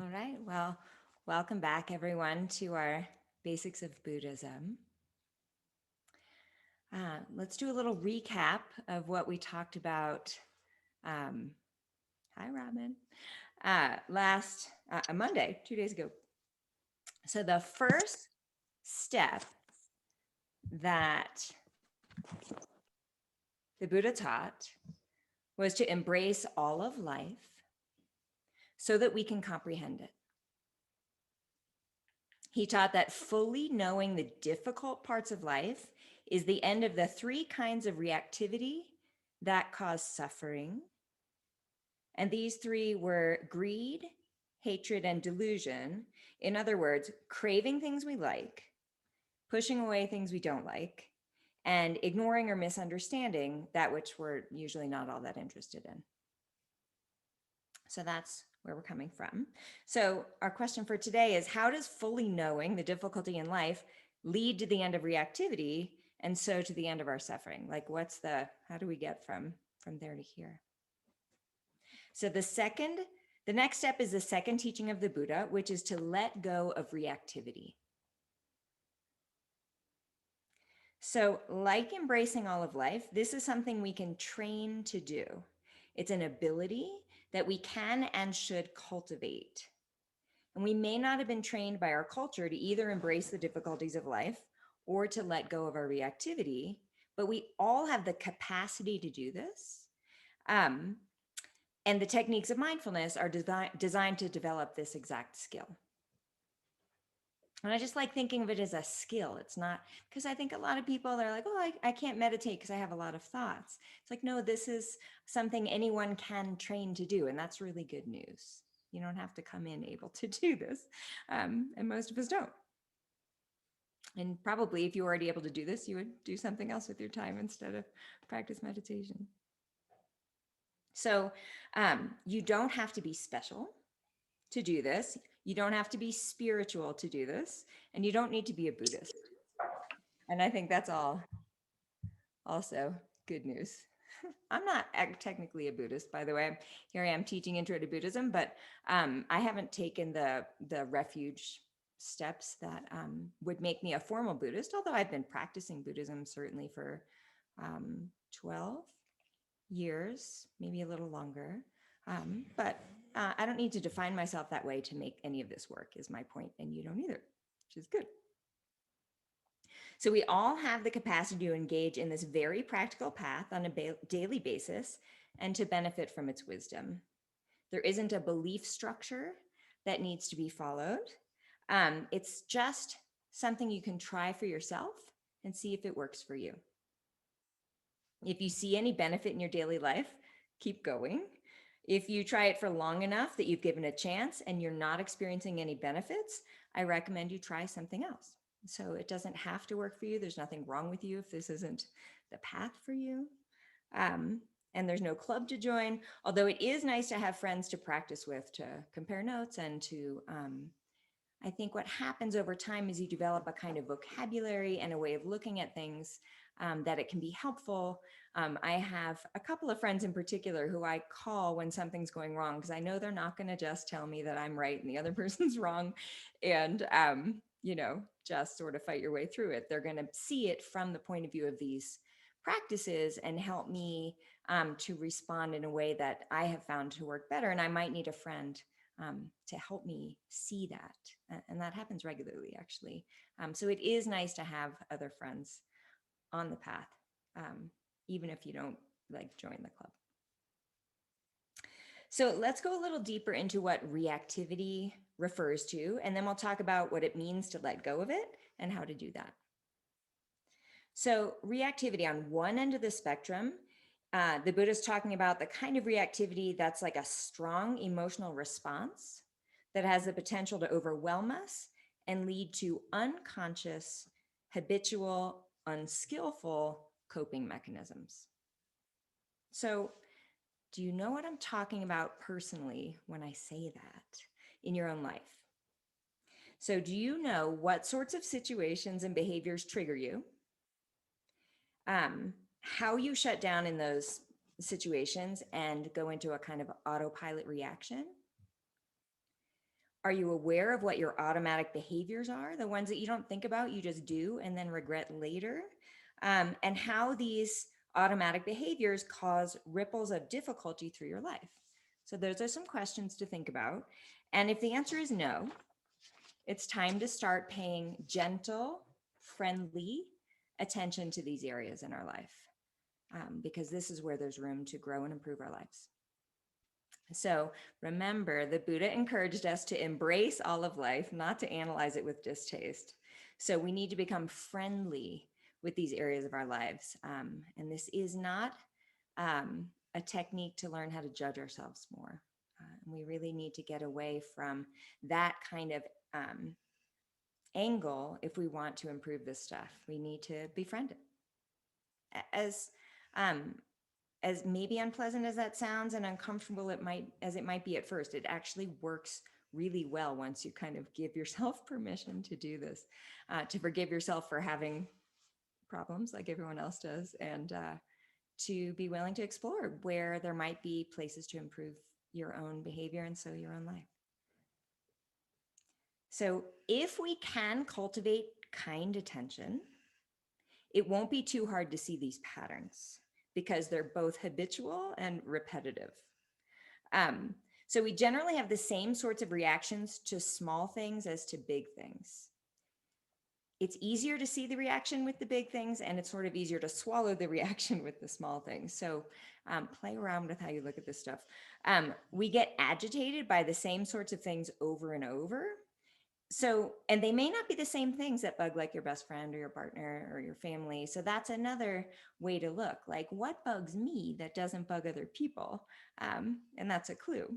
All right. Well, welcome back, everyone, to our Basics of Buddhism. Let's do a little recap of what we talked about. Um, hi, Robin. Last Monday, 2 days ago. So, the first step that the Buddha taught was to embrace all of life so that we can comprehend it. He taught that fully knowing the difficult parts of life is the end of the three kinds of reactivity that cause suffering. And these three were greed, hatred, and delusion. In other words, craving things we like, pushing away things we don't like, and ignoring or misunderstanding that which we're usually not all that interested in. So that's where we're coming from. So our question for today is, how does fully knowing the difficulty in life lead to the end of reactivity and so to the end of our suffering? Like how do we get from there to here? So the next step is the second teaching of the Buddha, which is to let go of reactivity. So, like embracing all of life, this is something we can train to do. It's an ability that we can and should cultivate. And we may not have been trained by our culture to either embrace the difficulties of life or to let go of our reactivity, but we all have the capacity to do this. Um, and the techniques of mindfulness are designed to develop this exact skill. And I just like thinking of it as a skill. It's not because I think a lot of people are like, oh, I can't meditate because I have a lot of thoughts. It's like, no, this is something anyone can train to do. And that's really good news. You don't have to come in able to do this. And most of us don't. And probably if you were already able to do this, you would do something else with your time instead of practice meditation. So you don't have to be special to do this. You don't have to be spiritual to do this. And you don't need to be a Buddhist. And I think that's all also good news. I'm not technically a Buddhist, by the way. Here I am teaching Intro to Buddhism, but I haven't taken the refuge steps that would make me a formal Buddhist, although I've been practicing Buddhism certainly for 12 years, maybe a little longer. But I don't need to define myself that way to make any of this work, is my point, and you don't either, which is good. So we all have the capacity to engage in this very practical path on a daily basis and to benefit from its wisdom. There isn't a belief structure that needs to be followed. It's just something you can try for yourself and see if it works for you. If you see any benefit in your daily life, keep going. If you try it for long enough that you've given a chance and you're not experiencing any benefits, I recommend you try something else. So it doesn't have to work for you. There's nothing wrong with you if this isn't the path for you. And there's no club to join, although it is nice to have friends to practice with, to compare notes and to, I think what happens over time is you develop a kind of vocabulary and a way of looking at things that it can be helpful. I have a couple of friends in particular who I call when something's going wrong because I know they're not going to just tell me that I'm right and the other person's wrong and, just sort of fight your way through it. They're going to see it from the point of view of these practices and help me to respond in a way that I have found to work better. And I might need a friend to help me see that. And that happens regularly, actually. So it is nice to have other friends on the path, even if you don't like join the club. So let's go a little deeper into what reactivity refers to, and then we'll talk about what it means to let go of it and how to do that. So reactivity on one end of the spectrum, the Buddha is talking about the kind of reactivity that's like a strong emotional response that has the potential to overwhelm us and lead to unconscious, habitual, unskillful coping mechanisms. So, do you know what I'm talking about personally when I say that in your own life? So, do you know what sorts of situations and behaviors trigger you? How you shut down in those situations and go into a kind of autopilot reaction? Are you aware of what your automatic behaviors are, the ones that you don't think about, you just do and then regret later? And how these automatic behaviors cause ripples of difficulty through your life. So those are some questions to think about. And if the answer is no, it's time to start paying gentle, friendly attention to these areas in our life, because this is where there's room to grow and improve our lives. So remember, the Buddha encouraged us to embrace all of life, not to analyze it with distaste. So we need to become friendly with these areas of our lives. And this is not a technique to learn how to judge ourselves more. And we really need to get away from that kind of angle if we want to improve this stuff. We need to befriend it. As um, as maybe unpleasant as that sounds and uncomfortable it might be at first, it actually works really well once you kind of give yourself permission to do this, to forgive yourself for having problems like everyone else does, and to be willing to explore where there might be places to improve your own behavior and so your own life. So if we can cultivate kind attention, it won't be too hard to see these patterns because they're both habitual and repetitive. Um, so we generally have the same sorts of reactions to small things as to big things. It's easier to see the reaction with the big things, and it's sort of easier to swallow the reaction with the small things. So play around with how you look at this stuff. We get agitated by the same sorts of things over and over. So, and they may not be the same things that bug like your best friend or your partner or your family. So that's another way to look, like what bugs me that doesn't bug other people? And that's a clue.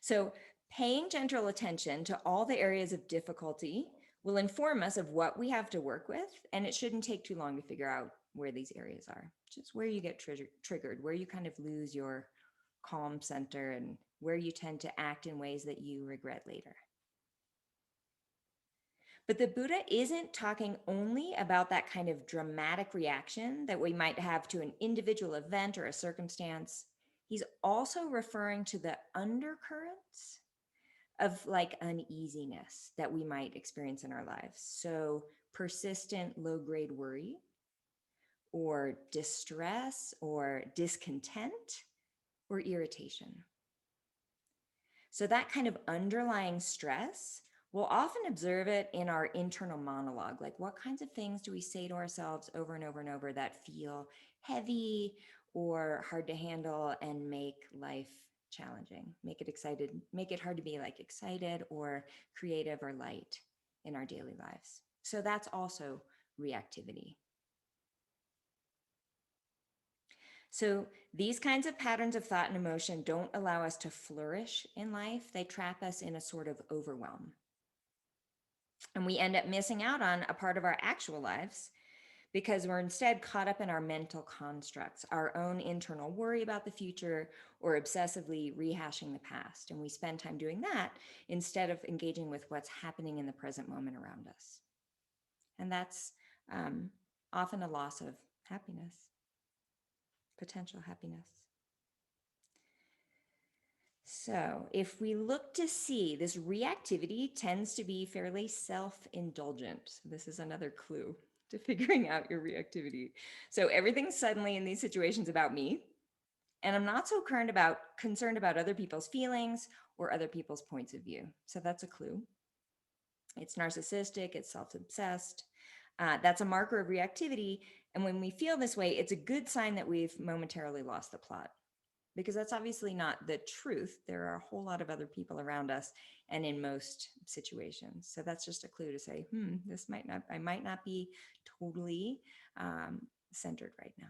So paying gentle attention to all the areas of difficulty will inform us of what we have to work with. And it shouldn't take too long to figure out where these areas are, just where you get triggered, where you kind of lose your calm center, and where you tend to act in ways that you regret later. But the Buddha isn't talking only about that kind of dramatic reaction that we might have to an individual event or a circumstance. He's also referring to the undercurrents of like uneasiness that we might experience in our lives. So persistent low-grade worry or distress or discontent or irritation. So that kind of underlying stress, we'll often observe it in our internal monologue. Like, what kinds of things do we say to ourselves over and over and over that feel heavy or hard to handle and make life challenging, make it excited, make it hard to be like excited or creative or light in our daily lives. So that's also reactivity. So these kinds of patterns of thought and emotion don't allow us to flourish in life. They trap us in a sort of overwhelm. And we end up missing out on a part of our actual lives because we're instead caught up in our mental constructs, our own internal worry about the future, or obsessively rehashing the past. And we spend time doing that instead of engaging with what's happening in the present moment around us. And that's often a loss of happiness, potential happiness. So if we look to see, this reactivity tends to be fairly self-indulgent. So this is another clue to figuring out your reactivity. So everything's suddenly in these situations about me, and I'm not so concerned about other people's feelings or other people's points of view. So that's a clue. It's narcissistic, it's self-obsessed. That's a marker of reactivity. And when we feel this way, it's a good sign that we've momentarily lost the plot, because that's obviously not the truth. There are a whole lot of other people around us and in most situations. So that's just a clue to say, I might not be totally centered right now.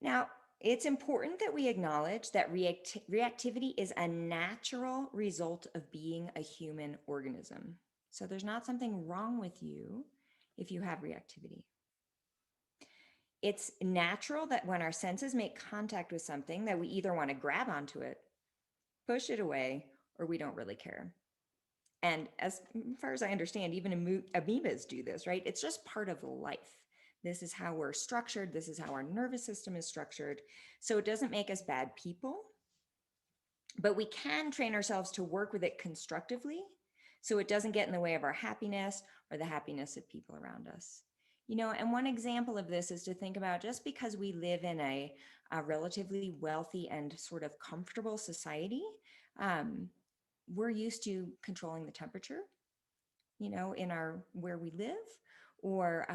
Now, it's important that we acknowledge that reactivity is a natural result of being a human organism. So there's not something wrong with you if you have reactivity. It's natural that when our senses make contact with something, that we either want to grab onto it, push it away, or we don't really care. And as far as I understand, even amoebas do this, right? It's just part of life. This is how we're structured. This is how our nervous system is structured. So it doesn't make us bad people. But we can train ourselves to work with it constructively so it doesn't get in the way of our happiness or the happiness of people around us. And one example of this is to think about just because we live in a relatively wealthy and sort of comfortable society, um, we're used to controlling the temperature, in our where we live, or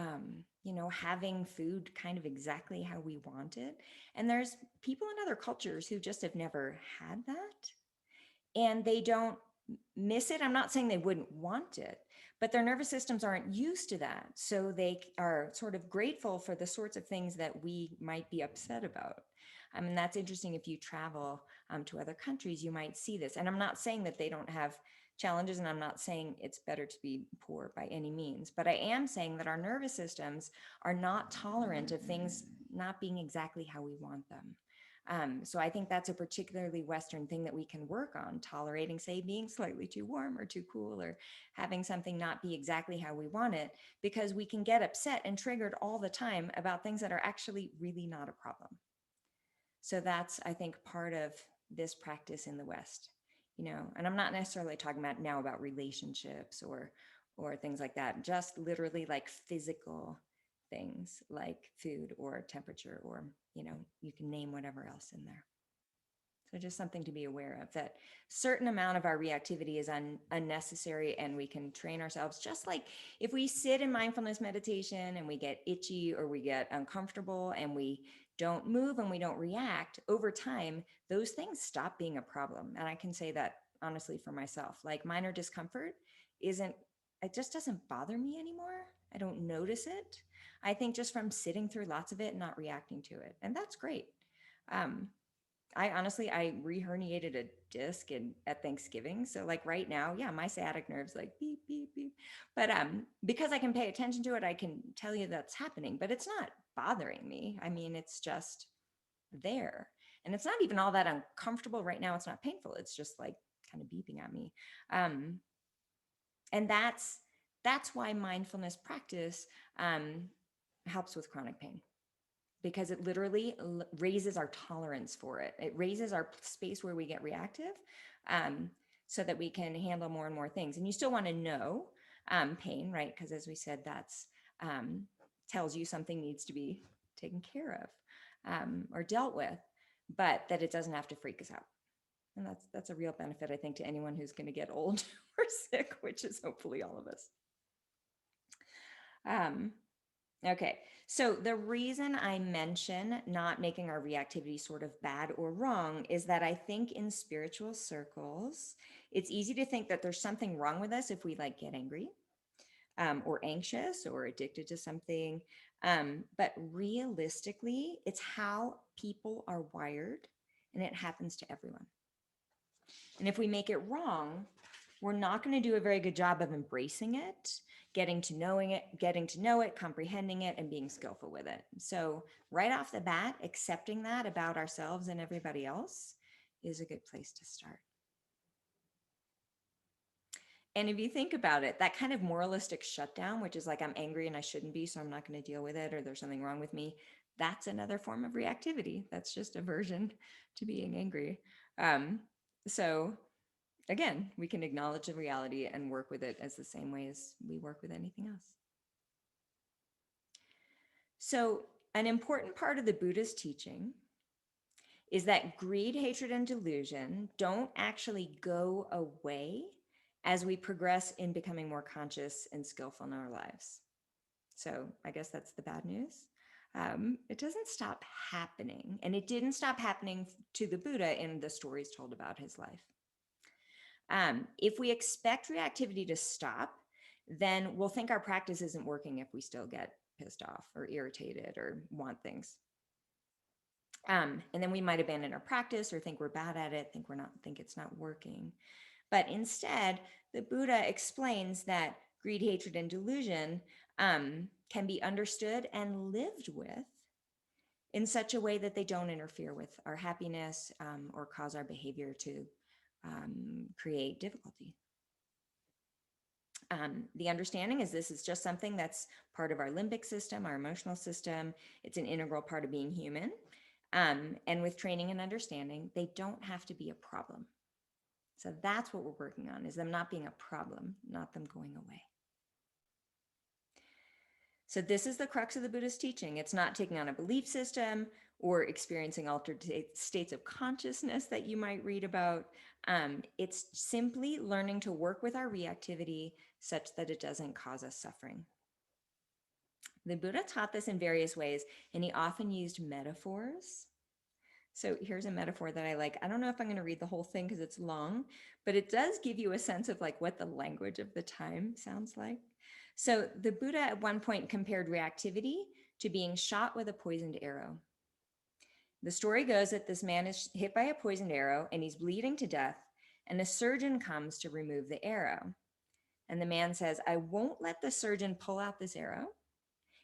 having food kind of exactly how we want it. And there's people in other cultures who just have never had that, and they don't miss it. I'm not saying they wouldn't want it, but their nervous systems aren't used to that. So they are sort of grateful for the sorts of things that we might be upset about. I mean, that's interesting. If you travel to other countries, you might see this. And I'm not saying that they don't have challenges, and I'm not saying it's better to be poor by any means, but I am saying that our nervous systems are not tolerant of things not being exactly how we want them. So I think that's a particularly Western thing that we can work on, tolerating, say, being slightly too warm or too cool, or having something not be exactly how we want it, because we can get upset and triggered all the time about things that are actually really not a problem. So that's, I think, part of this practice in the West, and I'm not necessarily talking about now about relationships or things like that, just literally like physical things like food or temperature, or, you can name whatever else in there. So just something to be aware of, that certain amount of our reactivity is unnecessary, and we can train ourselves. Just like if we sit in mindfulness meditation and we get itchy or we get uncomfortable and we don't move and we don't react, over time, those things stop being a problem. And I can say that honestly for myself, like minor discomfort isn't, it just doesn't bother me anymore. I don't notice it. I think just from sitting through lots of it and not reacting to it. And that's great. Um, I reherniated a disc at Thanksgiving. So like right now, yeah, my sciatic nerve's like beep, beep, beep. But because I can pay attention to it, I can tell you that's happening, but it's not bothering me. I mean, it's just there. And it's not even all that uncomfortable right now. It's not painful. It's just like kind of beeping at me. Um, and that's why mindfulness practice helps with chronic pain, because it literally raises our tolerance for it. It raises our space where we get reactive, um, so that we can handle more and more things. And you still want to know pain, right? Because as we said, that's um, tells you something needs to be taken care of, or dealt with, but that it doesn't have to freak us out. And that's a real benefit, I think, to anyone who's going to get old or sick, which is hopefully all of us. Um, Okay, so the reason I mention not making our reactivity sort of bad or wrong is that I think in spiritual circles, it's easy to think that there's something wrong with us if we like get angry, or anxious or addicted to something. But realistically, it's how people are wired, and it happens to everyone. And if we make it wrong, we're not going to do a very good job of embracing it, getting to know it, comprehending it, and being skillful with it. So right off the bat, accepting that about ourselves and everybody else is a good place to start. And if you think about it, that kind of moralistic shutdown, which is like, I'm angry and I shouldn't be, so I'm not going to deal with it, or there's something wrong with me, that's another form of reactivity. That's just aversion to being angry. So again, we can acknowledge the reality and work with it as the same way as we work with anything else. So, an important part of the Buddhist teaching is that greed, hatred, and delusion don't actually go away as we progress in becoming more conscious and skillful in our lives. So, I guess that's the bad news. It doesn't stop happening, and it didn't stop happening to the Buddha in the stories told about his life. If we expect reactivity to stop, then we'll think our practice isn't working if we still get pissed off or irritated or want things. And then we might abandon our practice or think we're bad at it, think it's not working. But instead, the Buddha explains that greed, hatred, and delusion can be understood and lived with in such a way that they don't interfere with our happiness, or cause our behavior to create difficulty. The understanding is this is just something that's part of our limbic system, our emotional system. It's an integral part of being human. And with training and understanding, they don't have to be a problem. So that's what we're working on, is them not being a problem, not them going away. So this is the crux of the Buddhist teaching. It's not taking on a belief system or experiencing altered states of consciousness that you might read about. It's simply learning to work with our reactivity such that it doesn't cause us suffering. The Buddha taught this in various ways, and he often used metaphors. So here's a metaphor that I like. I don't know if I'm going to read the whole thing because it's long, but it does give you a sense of like what the language of the time sounds like. So the Buddha at one point compared reactivity to being shot with a poisoned arrow. The story goes that this man is hit by a poisoned arrow and he's bleeding to death, and a surgeon comes to remove the arrow. And the man says, "I won't let the surgeon pull out this arrow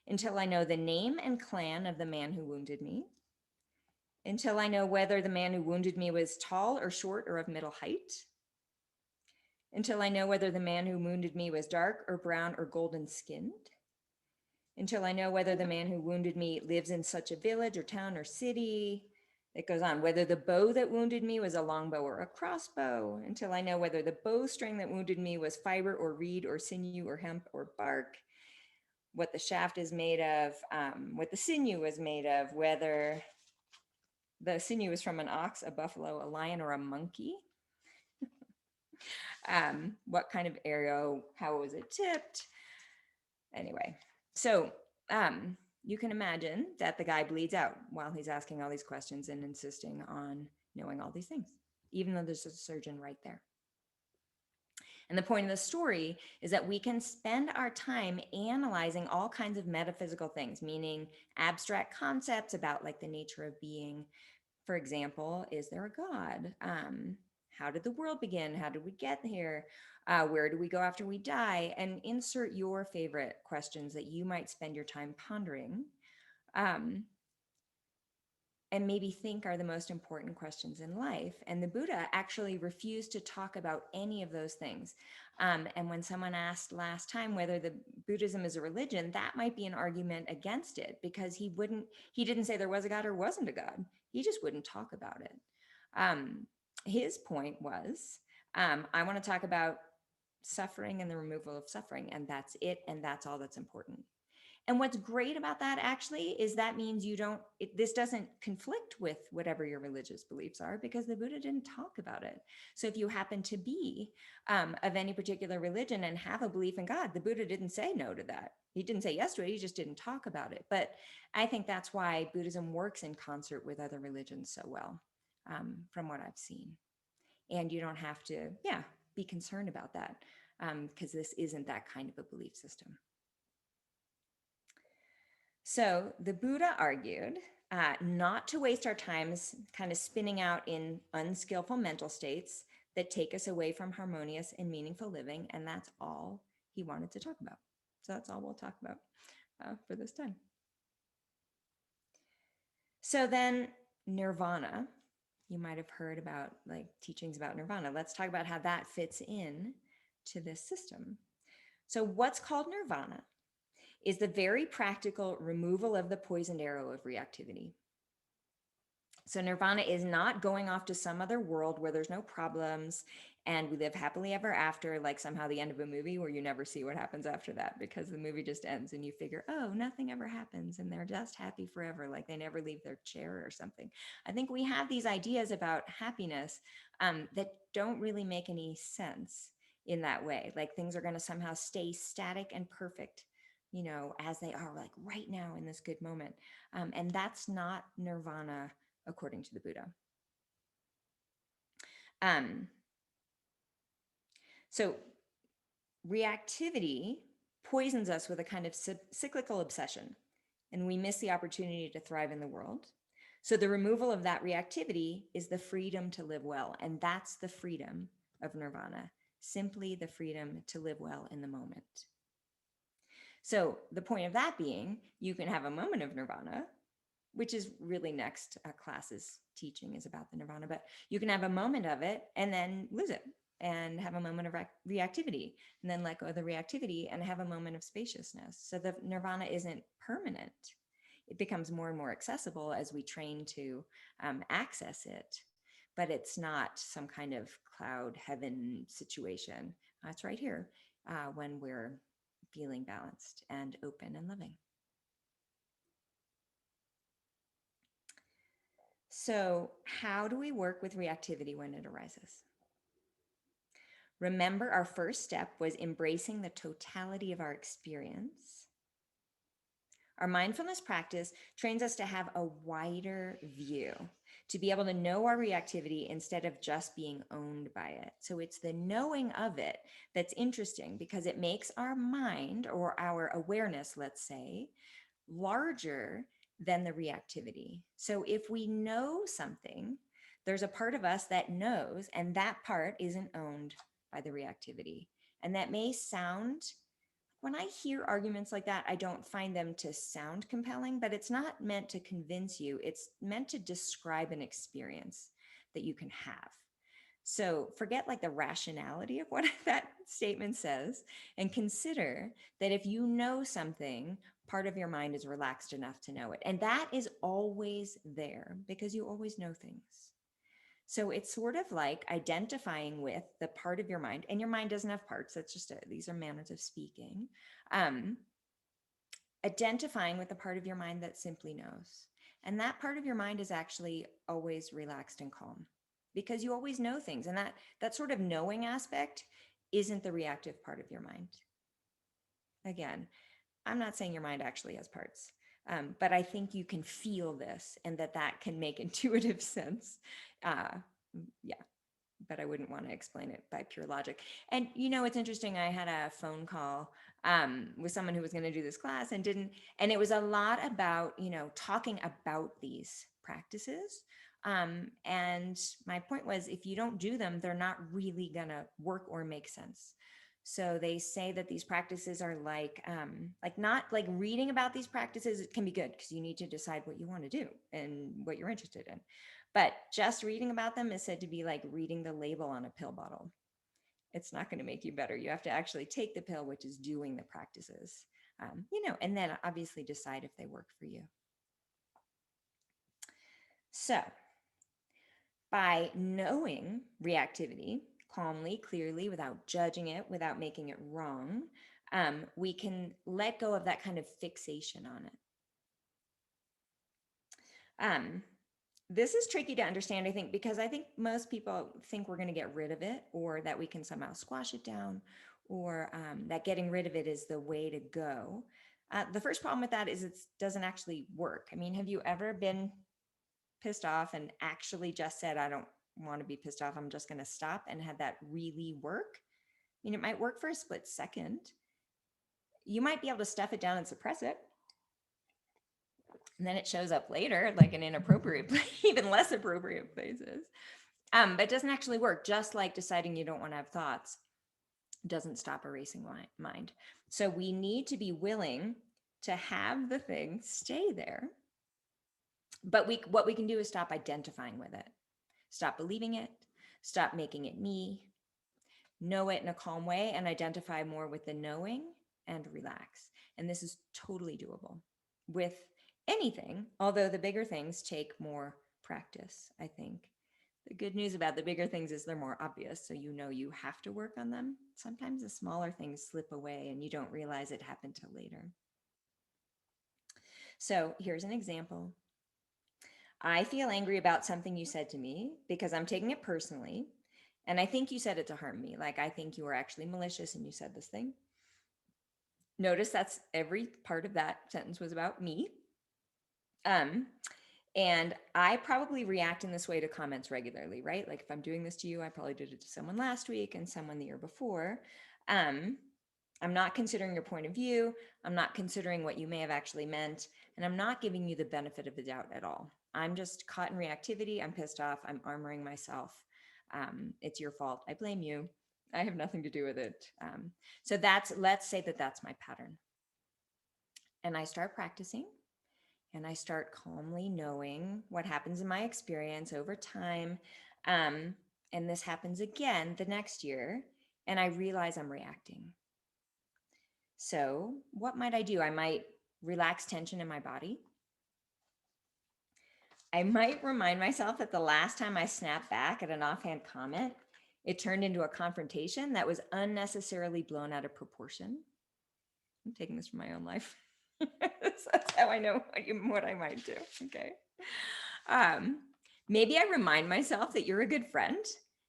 until I know the name and clan of the man who wounded me, until I know whether the man who wounded me was tall or short or of middle height, until I know whether the man who wounded me was dark or brown or golden skinned, until I know whether the man who wounded me lives in such a village or town or city." It goes on, "whether the bow that wounded me was a longbow or a crossbow, until I know whether the bowstring that wounded me was fiber or reed or sinew or hemp or bark, what the shaft is made of, what the sinew was made of, whether the sinew is from an ox, a buffalo, a lion, or a monkey, what kind of arrow, how was it tipped?" Anyway, so you can imagine that the guy bleeds out while he's asking all these questions and insisting on knowing all these things, even though there's a surgeon right there. And the point of the story is that we can spend our time analyzing all kinds of metaphysical things, meaning abstract concepts about like the nature of being. For example, is there a God? How did the world begin? How did we get here? Where do we go after we die? And insert your favorite questions that you might spend your time pondering. And maybe think are the most important questions in life. And the Buddha actually refused to talk about any of those things. And when someone asked last time whether the Buddhism is a religion, that might be an argument against it, because he didn't say there was a God or wasn't a God. He just wouldn't talk about it. His point was, I want to talk about suffering and the removal of suffering, and that's it, and that's all that's important. And what's great about that actually is that means this doesn't conflict with whatever your religious beliefs are, because the Buddha didn't talk about it. So if you happen to be of any particular religion and have a belief in God, the Buddha didn't say no to that. He didn't say yes to it. He just didn't talk about it. But I think that's why Buddhism works in concert with other religions so well, from what I've seen. And you don't have to, be concerned about that, because this isn't that kind of a belief system. So the Buddha argued not to waste our times kind of spinning out in unskillful mental states that take us away from harmonious and meaningful living. And that's all he wanted to talk about. So that's all we'll talk about for this time. So then nirvana, you might have heard about like teachings about nirvana. Let's talk about how that fits in to this system. So what's called nirvana is the very practical removal of the poisoned arrow of reactivity. So nirvana is not going off to some other world where there's no problems and we live happily ever after, like somehow the end of a movie where you never see what happens after that, because the movie just ends and you figure, oh, nothing ever happens and they're just happy forever, like they never leave their chair or something. I think we have these ideas about happiness that don't really make any sense in that way. Like things are going to somehow stay static and perfect, as they are like right now in this good moment. And that's not nirvana according to the Buddha. So reactivity poisons us with a kind of cyclical obsession, and we miss the opportunity to thrive in the world. So the removal of that reactivity is the freedom to live well, and that's the freedom of nirvana, simply the freedom to live well in the moment. So the point of that being, you can have a moment of nirvana, which is really next class's teaching is about the nirvana, but you can have a moment of it and then lose it and have a moment of reactivity and then let go of the reactivity and have a moment of spaciousness. So the nirvana isn't permanent. it becomes more and more accessible as we train to access it. But it's not some kind of cloud heaven situation. It's right here when we're feeling balanced and open and loving. So, how do we work with reactivity when it arises? Remember, our first step was embracing the totality of our experience. Our mindfulness practice trains us to have a wider view, to be able to know our reactivity instead of just being owned by it. So it's the knowing of it that's interesting because it makes our mind or our awareness, let's say, larger than the reactivity. So if we know something, there's a part of us that knows, and that part isn't owned by the reactivity. And that may sound, when I hear arguments like that, I don't find them to sound compelling, but it's not meant to convince you. It's meant to describe an experience that you can have. So forget like the rationality of what that statement says and consider that if you know something, part of your mind is relaxed enough to know it. And that is always there because you always know things. So it's sort of like identifying with the part of your mind, and your mind doesn't have parts. That's just these are manners of speaking. Um, Identifying with the part of your mind that simply knows. And that part of your mind is actually always relaxed and calm because you always know things. And that sort of knowing aspect isn't the reactive part of your mind. Again, I'm not saying your mind actually has parts, but I think you can feel this and that can make intuitive sense. Uh, yeah, but I wouldn't want to explain it by pure logic. And it's interesting. I had a phone call with someone who was going to do this class and didn't, and it was a lot about talking about these practices. And my point was, if you don't do them, they're not really going to work or make sense. So they say that these practices are like not like reading about these practices. It can be good because you need to decide what you want to do and what you're interested in. But just reading about them is said to be like reading the label on a pill bottle. It's not going to make you better. You have to actually take the pill, which is doing the practices, and then obviously decide if they work for you. So, by knowing reactivity calmly, clearly, without judging it, without making it wrong, we can let go of that kind of fixation on it. Um, This is tricky to understand, I think, because I think most people think we're going to get rid of it or that we can somehow squash it down or that getting rid of it is the way to go. The first problem with that is it doesn't actually work. I mean, have you ever been pissed off and actually just said, I don't want to be pissed off, I'm just going to stop, and had that really work? I mean, it might work for a split second. You might be able to stuff it down and suppress it, and then it shows up later like an inappropriate even less appropriate places. But it doesn't actually work. Just like deciding you don't want to have thoughts doesn't stop a racing mind. So we need to be willing to have the thing stay there, but what we can do is stop identifying with it, stop believing it, stop making it me, know it in a calm way, and identify more with the knowing and relax. And this is totally doable with anything, although the bigger things take more practice, I think. The good news about the bigger things is they're more obvious, so you have to work on them. Sometimes the smaller things slip away and you don't realize it happened till later. So here's an example. I feel angry about something you said to me because I'm taking it personally. And I think you said it to harm me. Like, I think you were actually malicious and you said this thing. Notice that's every part of that sentence was about me. Um, and I probably react in this way to comments regularly, right? Like if I'm doing this to you, I probably did it to someone last week and someone the year before. I'm not considering your point of view. I'm not considering what you may have actually meant. And I'm not giving you the benefit of the doubt at all. I'm just caught in reactivity. I'm pissed off. I'm armoring myself. It's your fault. I blame you. I have nothing to do with it. So let's say that's my pattern. And I start practicing and I start calmly knowing what happens in my experience over time. And this happens again the next year, and I realize I'm reacting. So, what might I do? I might relax tension in my body. I might remind myself that the last time I snapped back at an offhand comment, it turned into a confrontation that was unnecessarily blown out of proportion. I'm taking this from my own life. That's how I know what I might do. Okay. Um, Maybe I remind myself that you're a good friend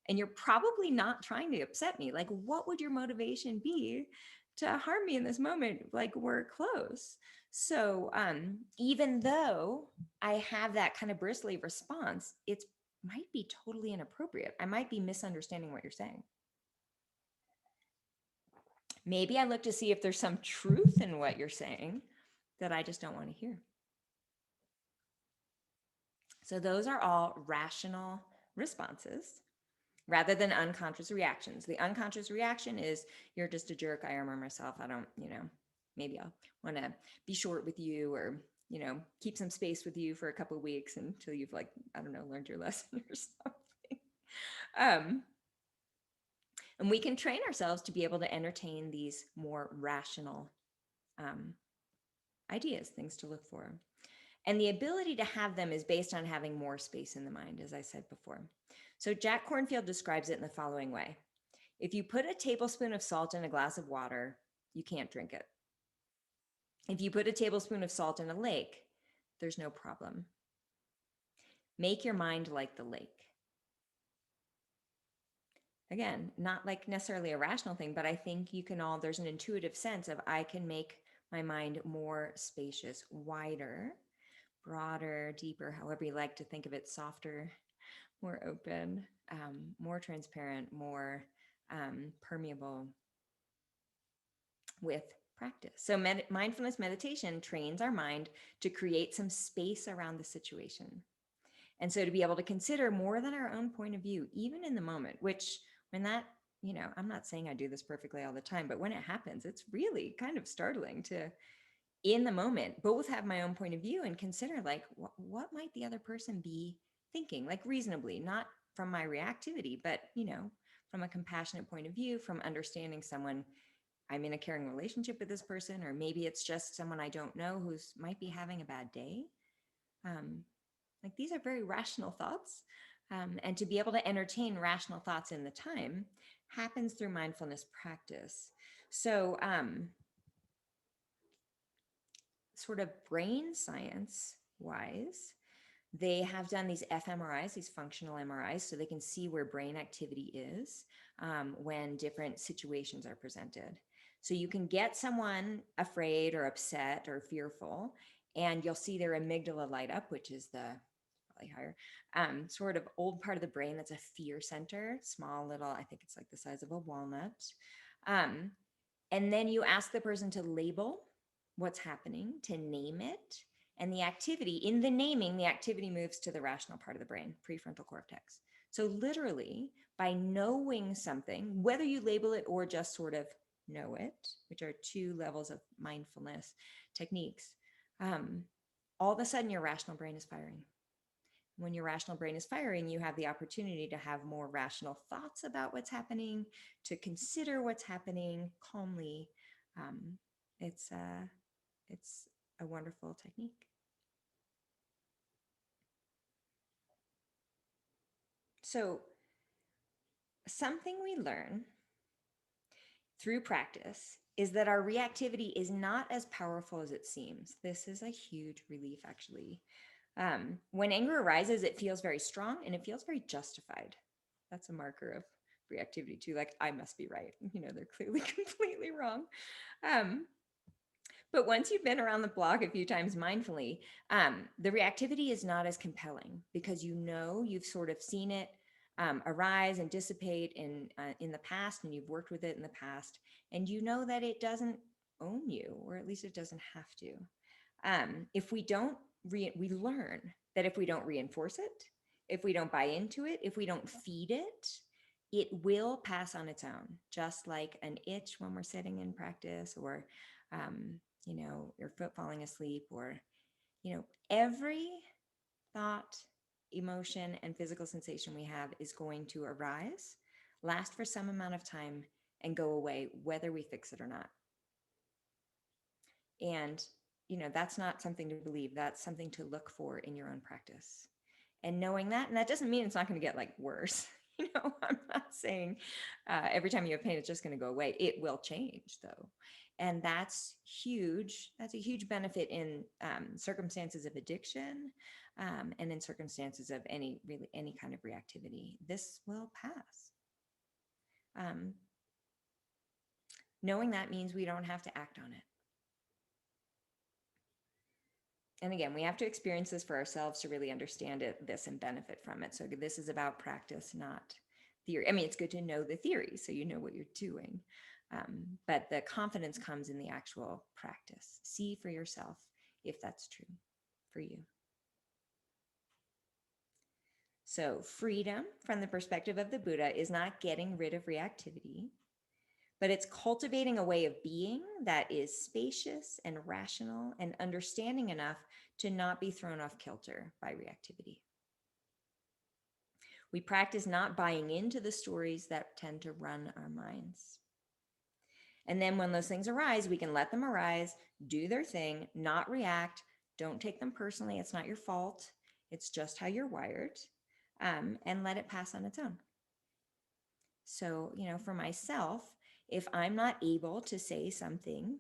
and you're probably not trying to upset me. Like, what would your motivation be to harm me in this moment? Like, we're close. So, even though I have that kind of bristly response, it might be totally inappropriate. I might be misunderstanding what you're saying. Maybe I look to see if there's some truth in what you're saying that I just don't want to hear. So, those are all rational responses rather than unconscious reactions. The unconscious reaction is you're just a jerk. I armor myself. I don't, maybe I'll want to be short with you or, keep some space with you for a couple of weeks until you've like, I don't know, learned your lesson or something. Um, and we can train ourselves to be able to entertain these more rational um, ideas, things to look for. And the ability to have them is based on having more space in the mind, as I said before. So Jack Kornfield describes it in the following way. If you put a tablespoon of salt in a glass of water, you can't drink it. If you put a tablespoon of salt in a lake, there's no problem. Make your mind like the lake. Again, not like necessarily a rational thing, but I think there's an intuitive sense of I can make my mind more spacious, wider, broader, deeper, however you like to think of it, softer, more open, more transparent, more permeable with practice. So mindfulness meditation trains our mind to create some space around the situation. And so to be able to consider more than our own point of view, even in the moment, which when that, I'm not saying I do this perfectly all the time, but when it happens, it's really kind of startling to, in the moment, both have my own point of view and consider like, what might the other person be thinking, like reasonably, not from my reactivity, but, from a compassionate point of view, from understanding someone. I'm in a caring relationship with this person, or maybe it's just someone I don't know who's might be having a bad day. Like these are very rational thoughts. And to be able to entertain rational thoughts in the time happens through mindfulness practice. So, sort of brain science wise, they have done these fMRIs, these functional MRIs, so they can see where brain activity is when different situations are presented. So you can get someone afraid or upset or fearful, and you'll see their amygdala light up, which is the probably higher sort of old part of the brain that's a fear center, small little, I think it's like the size of a walnut. Um, and then you ask the person to label what's happening, to name it. And the activity, in the naming, the activity moves to the rational part of the brain, prefrontal cortex. So, literally, by knowing something, whether you label it or just sort of know it, which are two levels of mindfulness techniques, all of a sudden your rational brain is firing. When your rational brain is firing, you have the opportunity to have more rational thoughts about what's happening, to consider what's happening calmly. Um, it's it's a wonderful technique. So, something we learn through practice is that our reactivity is not as powerful as it seems. This is a huge relief, actually. When anger arises, it feels very strong and it feels very justified. That's a marker of reactivity too. Like, I must be right. They're clearly completely wrong. Um, but once you've been around the block a few times mindfully, the reactivity is not as compelling because you've sort of seen it arise and dissipate in the past, and you've worked with it in the past, and you know that it doesn't own you, or at least it doesn't have to. If we don't, we learn that if we don't reinforce it, if we don't buy into it, if we don't feed it, it will pass on its own, just like an itch when we're sitting in practice, or your foot falling asleep, or every thought, emotion, and physical sensation we have is going to arise, last for some amount of time, and go away, whether we fix it or not. And that's not something to believe. That's something to look for in your own practice. And knowing that, and that doesn't mean it's not going to get like worse. I'm not saying every time you have pain, it's just going to go away. It will change though. And that's huge. That's a huge benefit in circumstances of addiction and in circumstances of any kind of reactivity. This will pass. Knowing that means we don't have to act on it. And again, we have to experience this for ourselves to really understand this and benefit from it. So this is about practice, not theory. I mean, it's good to know the theory so you know what you're doing. But the confidence comes in the actual practice. See for yourself if that's true for you. So freedom from the perspective of the Buddha is not getting rid of reactivity, but it's cultivating a way of being that is spacious and rational and understanding enough to not be thrown off kilter by reactivity. We practice not buying into the stories that tend to run our minds. And then when those things arise, we can let them arise, do their thing, not react, don't take them personally. It's not your fault. It's just how you're wired, and let it pass on its own. So, for myself, if I'm not able to say something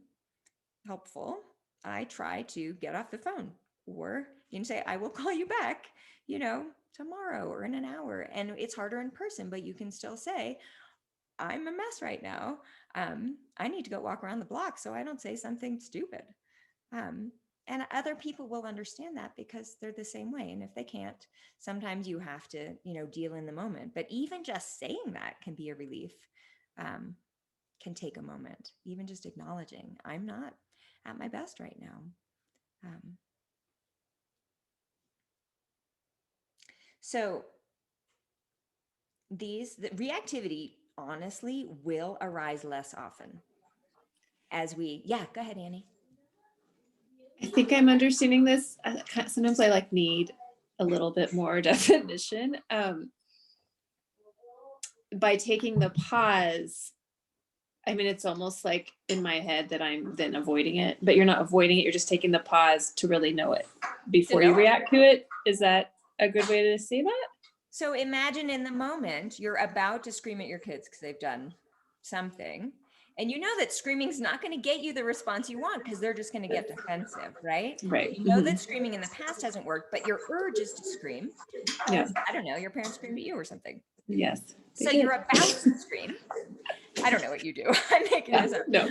helpful, I try to get off the phone, or you can say, I will call you back, tomorrow or in an hour. And it's harder in person, but you can still say, I'm a mess right now. I need to go walk around the block so I don't say something stupid. And other people will understand that because they're the same way. And if they can't, sometimes you have to, deal in the moment. But even just saying that can be a relief, can take a moment. Even just acknowledging, I'm not at my best right now. So the reactivity, honestly, will arise less often as go ahead, Annie. I think I'm understanding this. Sometimes I need a little bit more definition. By taking the pause, I mean, it's almost like in my head that I'm then avoiding it, but you're not avoiding it. You're just taking the pause to really know it before you react to it. Is that a good way to say that? So imagine in the moment, you're about to scream at your kids because they've done something. And you know that screaming is not going to get you the response you want because they're just going to get defensive, right? Right. You know that screaming in the past hasn't worked, but your urge is to scream. Yeah. I don't know, your parents screamed at you or something. Yes. So you're about to scream. I don't know what you do. I'm making this up. No.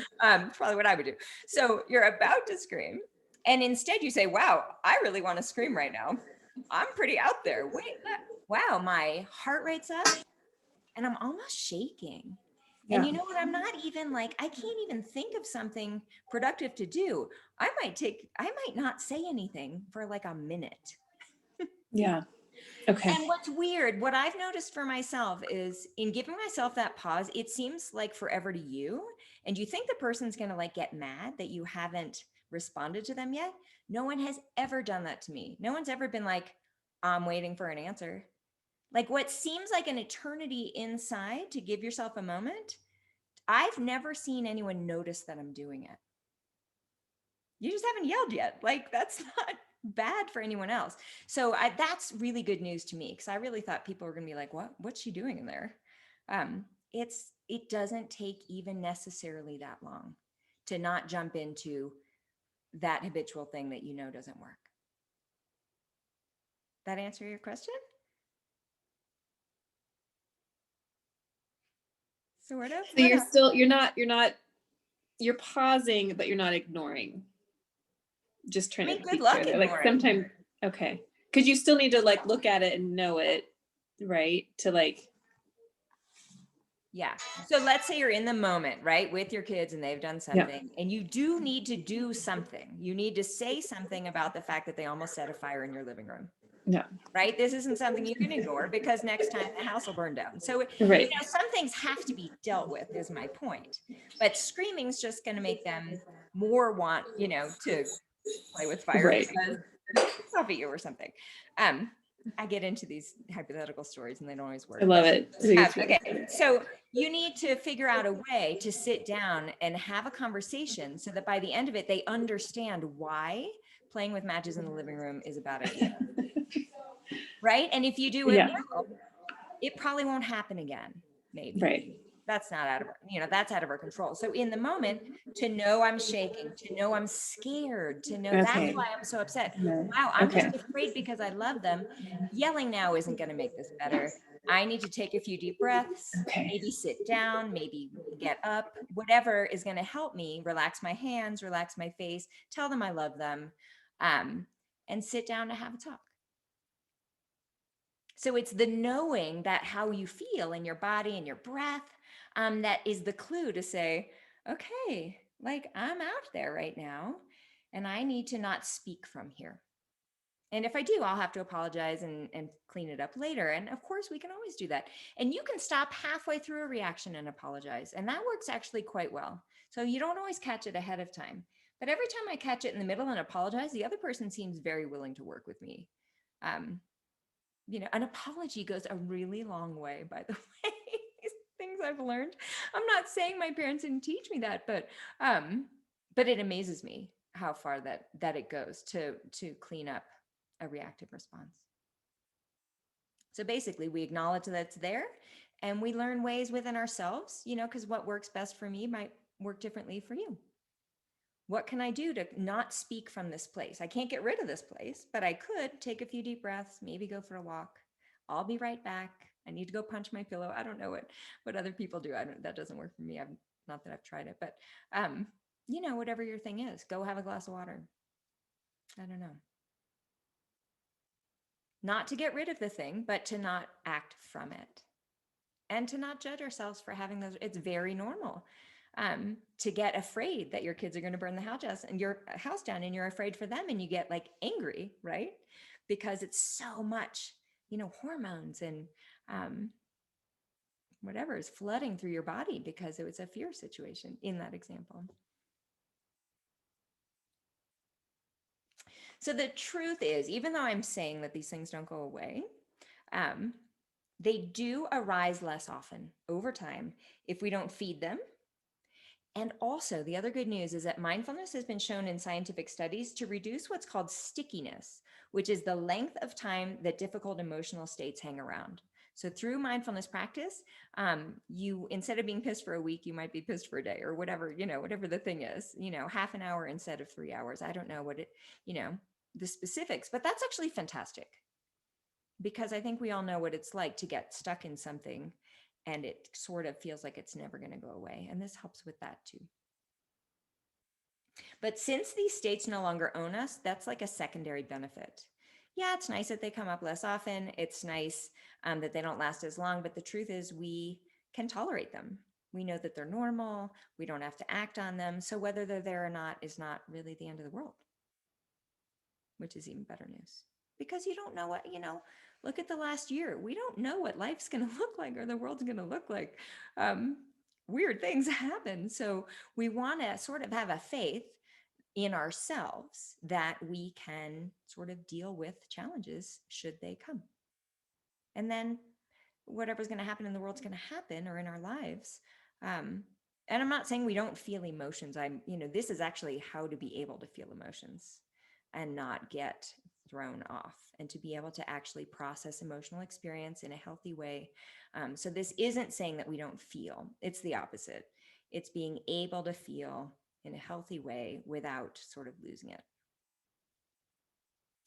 Probably what I would do. So you're about to scream. And instead you say, wow, I really want to scream right now. I'm pretty out there. Wait, wow, my heart rate's up and I'm almost shaking. Yeah. And you know what? I'm not even I can't even think of something productive to do. I might not say anything for a minute. Yeah. Okay. And what's weird, what I've noticed for myself is in giving myself that pause, it seems like forever to you. And you think the person's going to get mad that you haven't responded to them yet. No one has ever done that to me. No one's ever been like, I'm waiting for an answer. What seems like an eternity inside to give yourself a moment, I've never seen anyone notice that I'm doing it. You just haven't yelled yet. That's not bad for anyone else. So that's really good news to me because I really thought people were going to be like, what's she doing in there? It doesn't take even necessarily that long to not jump into that habitual thing that doesn't work. That answer your question? Sort of. So you're pausing, but you're not ignoring. Just trying to good luck ignoring. Sometimes, okay. Because you still need to look at it and know it, right? To yeah. So let's say you're in the moment, right? With your kids and they've done something and you do need to do something. You need to say something about the fact that they almost set a fire in your living room. Yeah. Right? This isn't something you can ignore because next time the house will burn down. So, some things have to be dealt with is my point. But screaming's just going to make them more want, to play with fire because it's off at you or something. I get into these hypothetical stories and they don't always work. I love it. I think it's really Okay, good. so you need to figure out a way to sit down and have a conversation so that by the end of it, they understand why playing with matches in the living room is a bad idea, right? And if you do it Yeah. well, it probably won't happen again, maybe. Right. That's not out of our, that's out of our control. So in the moment, to know I'm shaking, to know I'm scared, to know that's Okay. why I'm so upset. Yeah. Wow, I'm Okay. just afraid because I love them. Yelling now isn't going to make this better. I need to take a few deep breaths, Okay. maybe sit down, maybe get up, whatever is going to help me relax my hands, relax my face, tell them I love them, and sit down to have a talk. So it's the knowing that how you feel in your body and your breath, that is the clue to say, okay, like I'm out there right now and I need to not speak from here. And if I do, I'll have to apologize and clean it up later. And of course, we can always do that. And you can stop halfway through a reaction and apologize. And that works actually quite well. So you don't always catch it ahead of time. But every time I catch it in the middle and apologize, the other person seems very willing to work with me. Um, an apology goes a really long way, by the way. These things I've learned. I'm not saying my parents didn't teach me that, but it amazes me how far that it goes to clean up a reactive response. So basically, we acknowledge that it's there and we learn ways within ourselves, because what works best for me might work differently for you. What can I do to not speak from this place? I can't get rid of this place, but I could take a few deep breaths, maybe go for a walk. I'll be right back. I need to go punch my pillow. I don't know what other people do. That doesn't work for me. Not that I've tried it, but whatever your thing is, go have a glass of water. I don't know. Not to get rid of the thing, but to not act from it. And to not judge ourselves for having those. It's very normal to get afraid that your kids are going to burn the house down and you're afraid for them and you get like angry, right? Because it's so much, hormones and whatever is flooding through your body because it was a fear situation in that example. So the truth is, even though I'm saying that these things don't go away, they do arise less often over time if we don't feed them. And also, the other good news is that mindfulness has been shown in scientific studies to reduce what's called stickiness, which is the length of time that difficult emotional states hang around. So through mindfulness practice, you, instead of being pissed for a week, you might be pissed for a day or whatever, whatever the thing is, half an hour instead of 3 hours. I don't know what the specifics, but that's actually fantastic because I think we all know what it's like to get stuck in something and it sort of feels like it's never going to go away. And this helps with that too. But since these states no longer own us, that's like a secondary benefit. Yeah, it's nice that they come up less often. It's nice that they don't last as long. But the truth is we can tolerate them. We know that they're normal. We don't have to act on them. So whether they're there or not is not really the end of the world, which is even better news. Because you don't know what, look at the last year. We don't know what life's going to look like or the world's going to look like. Weird things happen. So we want to sort of have a faith in ourselves that we can sort of deal with challenges should they come. And then whatever's going to happen in the world's going to happen or in our lives. And I'm not saying we don't feel emotions. This is actually how to be able to feel emotions and not get thrown off and to be able to actually process emotional experience in a healthy way. So this isn't saying that we don't feel. It's the opposite. It's being able to feel in a healthy way without sort of losing it.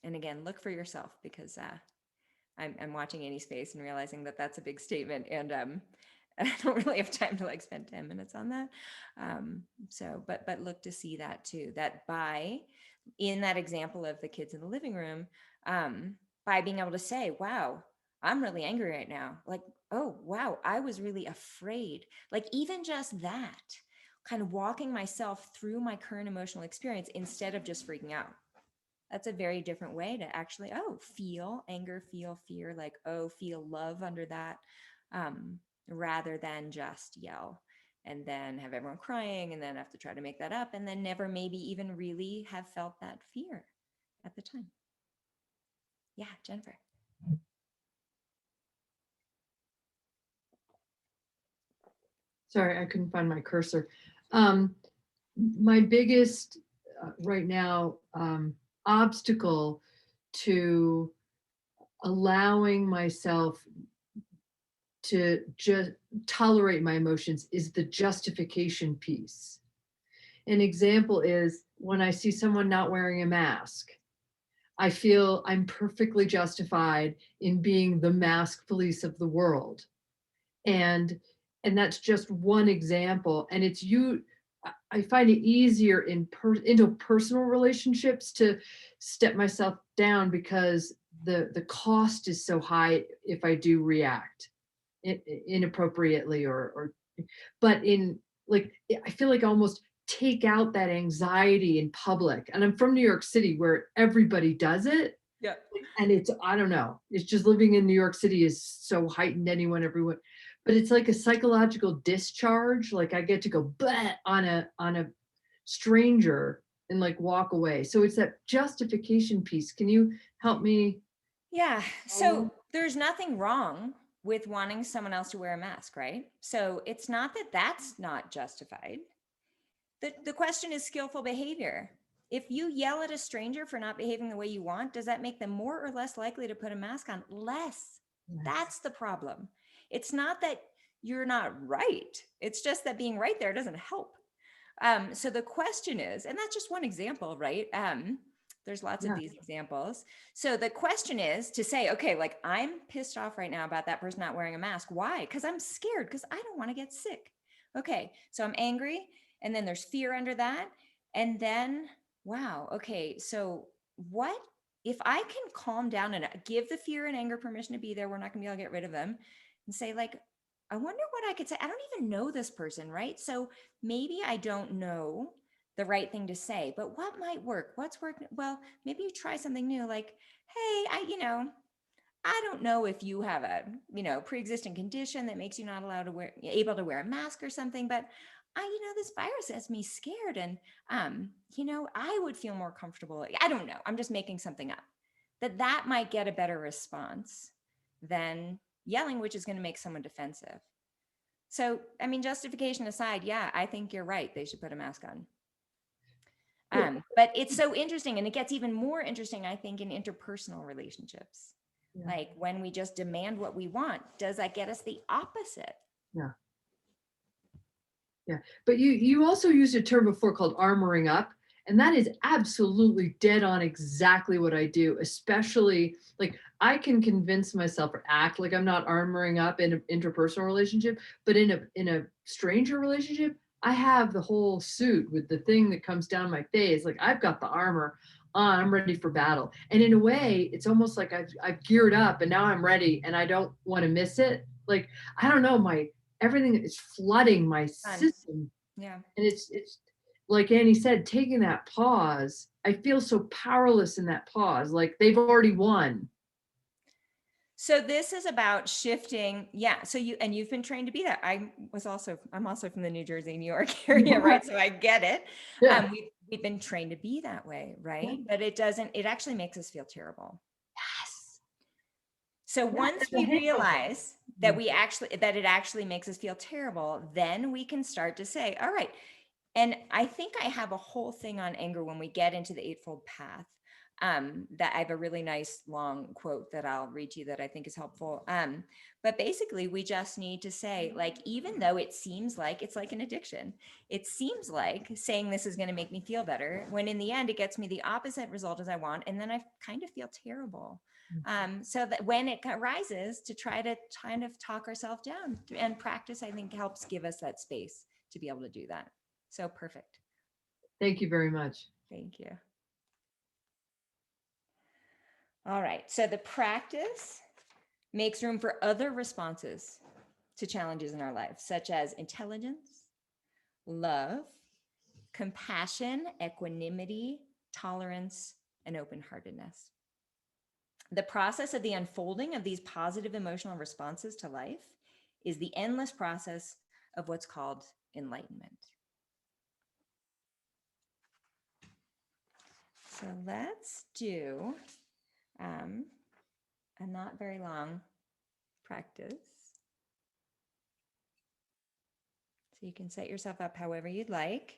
And again, look for yourself because I'm watching Annie's face and realizing that that's a big statement. And I don't really have time to like spend 10 minutes on that. But look to see that too, that in that example of the kids in the living room, by being able to say, wow, I'm really angry right now. Like, oh, wow, I was really afraid. Like even just that, kind of walking myself through my current emotional experience instead of just freaking out. That's a very different way to actually, feel anger, feel fear, like, feel love under that, rather than just yell and then have everyone crying and then have to try to make that up and then never maybe even really have felt that fear at the time. Yeah, Jennifer. Sorry, I couldn't find my cursor. My biggest right now obstacle to allowing myself to just tolerate my emotions is the justification piece. An example is when I see someone not wearing a mask, I feel I'm perfectly justified in being the mask police of the world. And that's just one example. And it's you, I find it easier in into personal relationships to step myself down because the cost is so high if I do react inappropriately or but in like I feel like I almost take out that anxiety in public. And I'm from New York City where everybody does it. Yeah. And it's, I don't know, it's just living in New York City is so heightened, everyone, but it's like a psychological discharge. Like I get to go bleh on a stranger and like walk away. So it's that justification piece. Can you help me? Yeah. So there's nothing wrong with wanting someone else to wear a mask, right? So it's not that that's not justified. The question is skillful behavior. If you yell at a stranger for not behaving the way you want, does that make them more or less likely to put a mask on? Less. Yes. That's the problem. It's not that you're not right. It's just that being right there doesn't help. So the question is, and that's just one example, right? There's lots of these examples. So the question is to say, okay, like I'm pissed off right now about that person not wearing a mask. Why? Because I'm scared, because I don't want to get sick. Okay, so I'm angry, and then there's fear under that. And then, wow, okay, so what if I can calm down and give the fear and anger permission to be there? We're not gonna be able to get rid of them, and say, like, I wonder what I could say. I don't even know this person, right? So maybe I don't know the right thing to say, but what might work? What's working? Well, maybe you try something new, like, hey, I don't know if you have a, pre-existing condition that makes you not allowed to able to wear a mask or something, but this virus has me scared, and I would feel more comfortable. I don't know. I'm just making something up. That might get a better response than yelling, which is going to make someone defensive. So, I mean, justification aside, yeah, I think you're right. They should put a mask on. But it's so interesting, and it gets even more interesting, I think, in interpersonal relationships. Yeah. Like when we just demand what we want, does that get us the opposite? Yeah. Yeah. But you also used a term before called armoring up. And that is absolutely dead on exactly what I do, especially like I can convince myself or act like I'm not armoring up in an interpersonal relationship, but in a stranger relationship, I have the whole suit with the thing that comes down my face. Like I've got the armor on, I'm ready for battle. And in a way, it's almost like I've geared up and now I'm ready and I don't want to miss it. Like, I don't know, everything is flooding my system. Yeah. And it's like Annie said, taking that pause, I feel so powerless in that pause, like they've already won. So this is about shifting. Yeah. So you've been trained to be that. I'm also from the New Jersey, New York area, right? So I get it. Yeah. We've been trained to be that way, right? Yeah. But it actually makes us feel terrible. Yes. So Yeah, once it's a we halo. realize that it actually makes us feel terrible, then we can start to say, all right. And I think I have a whole thing on anger when we get into the eightfold path. That I have a really nice long quote that I'll read to you that I think is helpful. But basically, we just need to say, like, even though it seems like it's like an addiction, it seems like saying this is going to make me feel better, when in the end it gets me the opposite result as I want, and then I kind of feel terrible. So that when it arises, to try to kind of talk ourselves down, and practice, I think, helps give us that space to be able to do that. So perfect. Thank you very much. Thank you. All right. So the practice makes room for other responses to challenges in our life, such as intelligence, love, compassion, equanimity, tolerance, and open-heartedness. The process of the unfolding of these positive emotional responses to life is the endless process of what's called enlightenment. So let's do a not very long practice. So you can set yourself up however you'd like.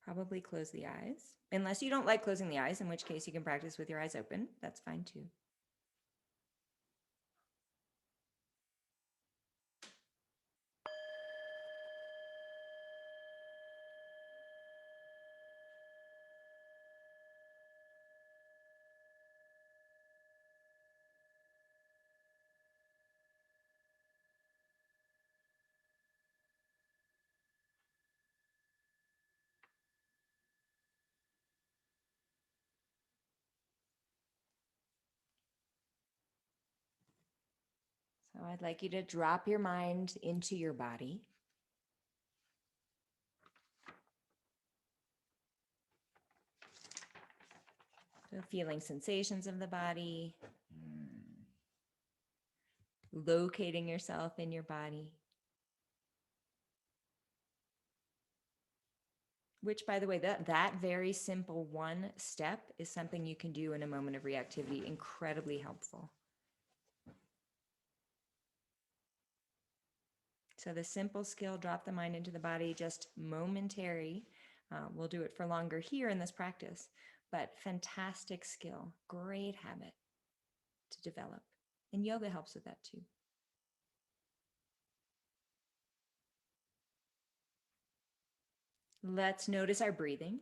Probably close the eyes, unless you don't like closing the eyes, in which case you can practice with your eyes open. That's fine too. So I'd like you to drop your mind into your body. So feeling sensations of the body, locating yourself in your body. Which, by the way, that very simple one step is something you can do in a moment of reactivity, incredibly helpful. So the simple skill, drop the mind into the body, just momentary. We'll do it for longer here in this practice, but fantastic skill, great habit to develop. And yoga helps with that too. Let's notice our breathing.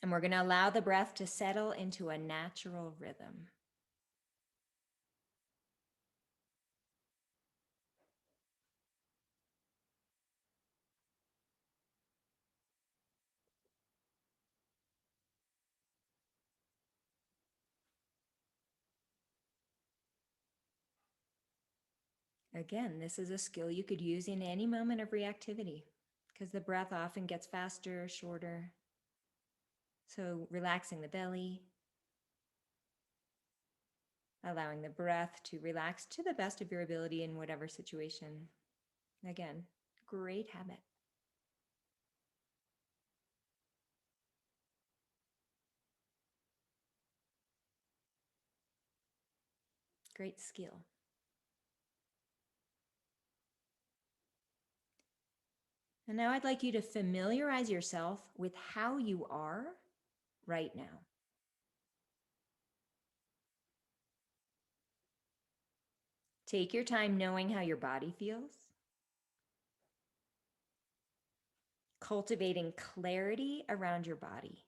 And we're going to allow the breath to settle into a natural rhythm. Again, this is a skill you could use in any moment of reactivity because the breath often gets faster, shorter. So relaxing the belly, allowing the breath to relax to the best of your ability in whatever situation. Again, great habit. Great skill. And now I'd like you to familiarize yourself with how you are right now. Take your time knowing how your body feels. Cultivating clarity around your body.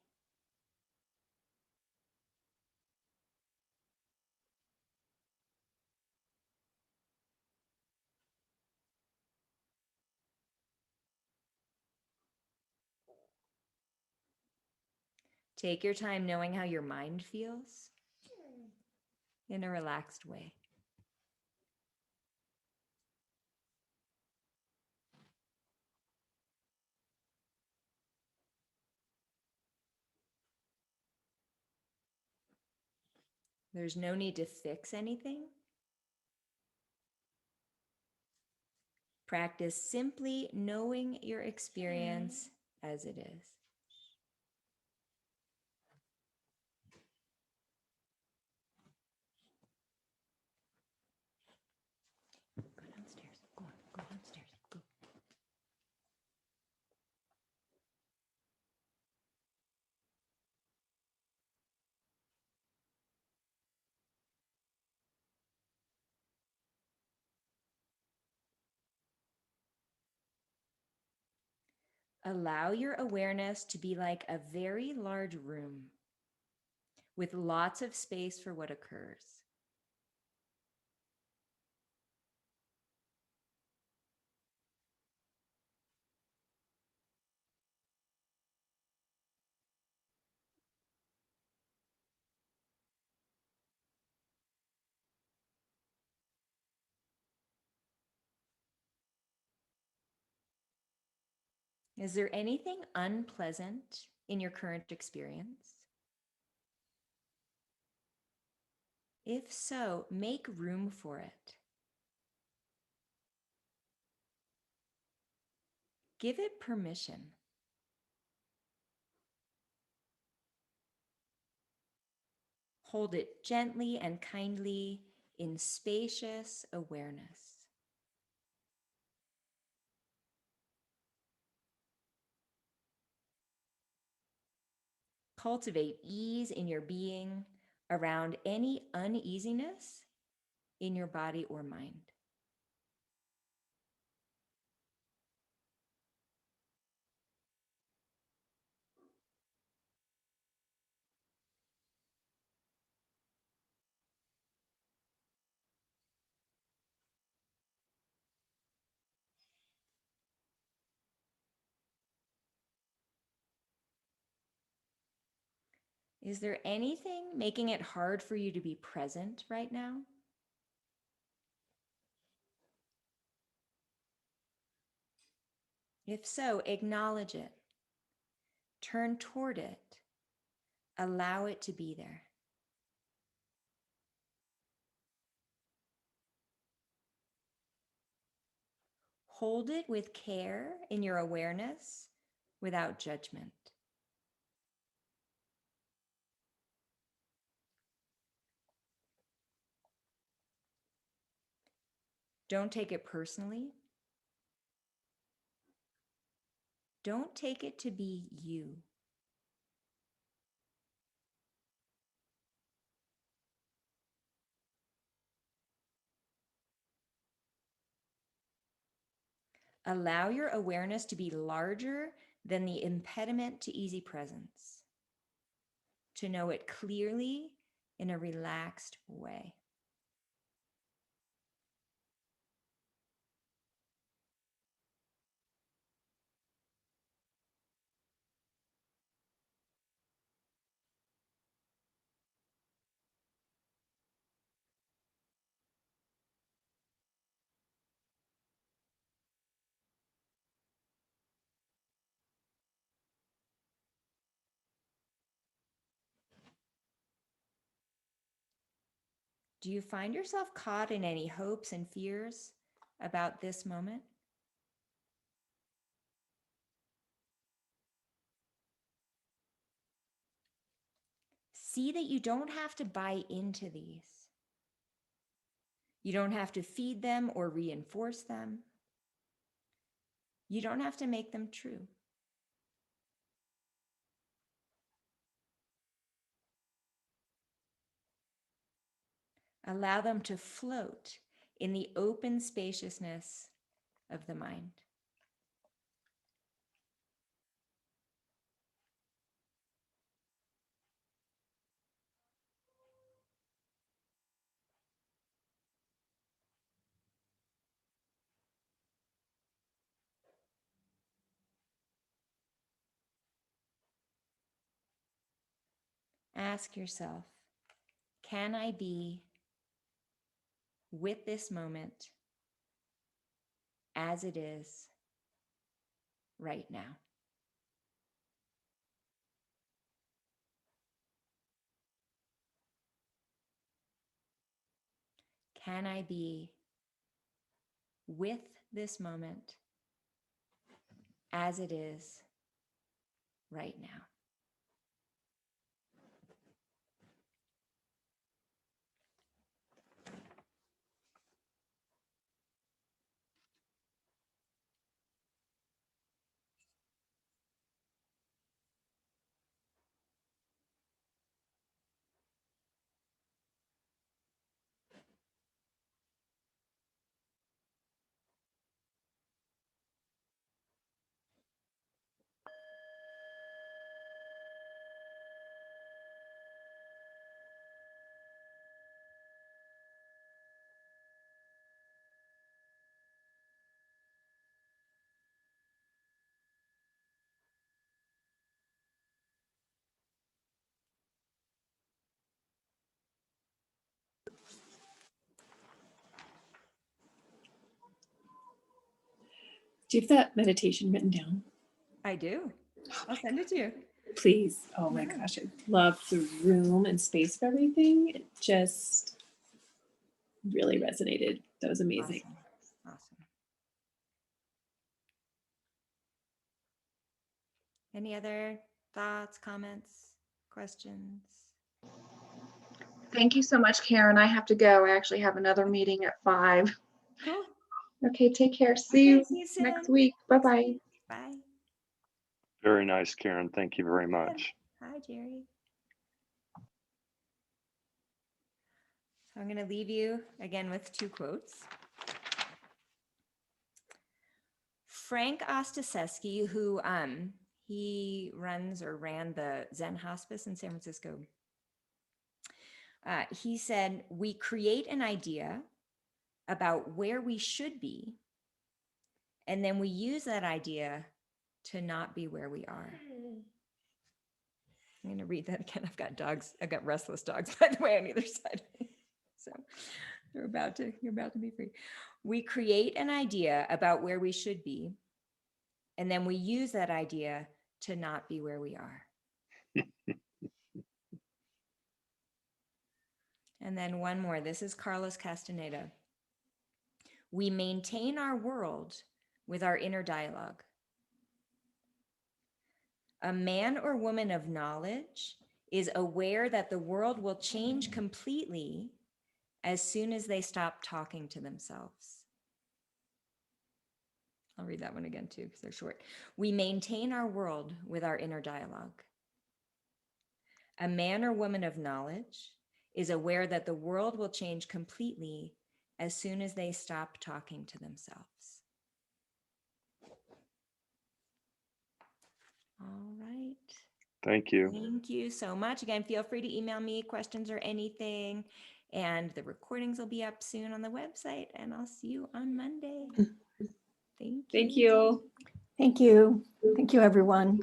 Take your time knowing how your mind feels in a relaxed way. There's no need to fix anything. Practice simply knowing your experience as it is. Go downstairs. Go on. Go downstairs. Go. Allow your awareness to be like a very large room with lots of space for what occurs. Is there anything unpleasant in your current experience? If so, make room for it. Give it permission. Hold it gently and kindly in spacious awareness. Cultivate ease in your being around any uneasiness in your body or mind. Is there anything making it hard for you to be present right now? If so, acknowledge it. Turn toward it. Allow it to be there. Hold it with care in your awareness without judgment. Don't take it personally. Don't take it to be you. Allow your awareness to be larger than the impediment to easy presence, to know it clearly in a relaxed way. Do you find yourself caught in any hopes and fears about this moment? See that you don't have to buy into these. You don't have to feed them or reinforce them. You don't have to make them true. Allow them to float in the open spaciousness of the mind. Ask yourself, can I be with this moment as it is right now? Can I be with this moment as it is right now? Do you have that meditation written down? I do. I'll send it to you. Please. Oh my Yeah. gosh. I love the room and space of everything. It just really resonated. That was amazing. Awesome. Any other thoughts, comments, questions? Thank you so much, Karen. I have to go. I actually have another meeting at 5. Cool. Okay, take care. Okay, See you see you soon. next week. Next Bye-bye. week. Bye. Very nice, Karen. Thank you very much. Hi, Jerry. So I'm going to leave you again with two quotes. Frank Ostaseski, who he runs or ran the Zen Hospice in San Francisco. He said, "We create an idea about where we should be, and then we use that idea to not be where we are." I'm going to read that again. I've got dogs. I've got restless dogs, by the way, on either side. So you're about to be free. We create an idea about where we should be, and then we use that idea to not be where we are. And then one more. This is Carlos Castaneda. We maintain our world with our inner dialogue. A man or woman of knowledge is aware that the world will change completely as soon as they stop talking to themselves. I'll read that one again too, because they're short. We maintain our world with our inner dialogue. A man or woman of knowledge is aware that the world will change completely as soon as they stop talking to themselves. All right. Thank you. Thank you so much. Again, feel free to email me questions or anything. And the recordings will be up soon on the website. And I'll see you on Monday. Thank you. Thank you. Thank you. Thank you, everyone.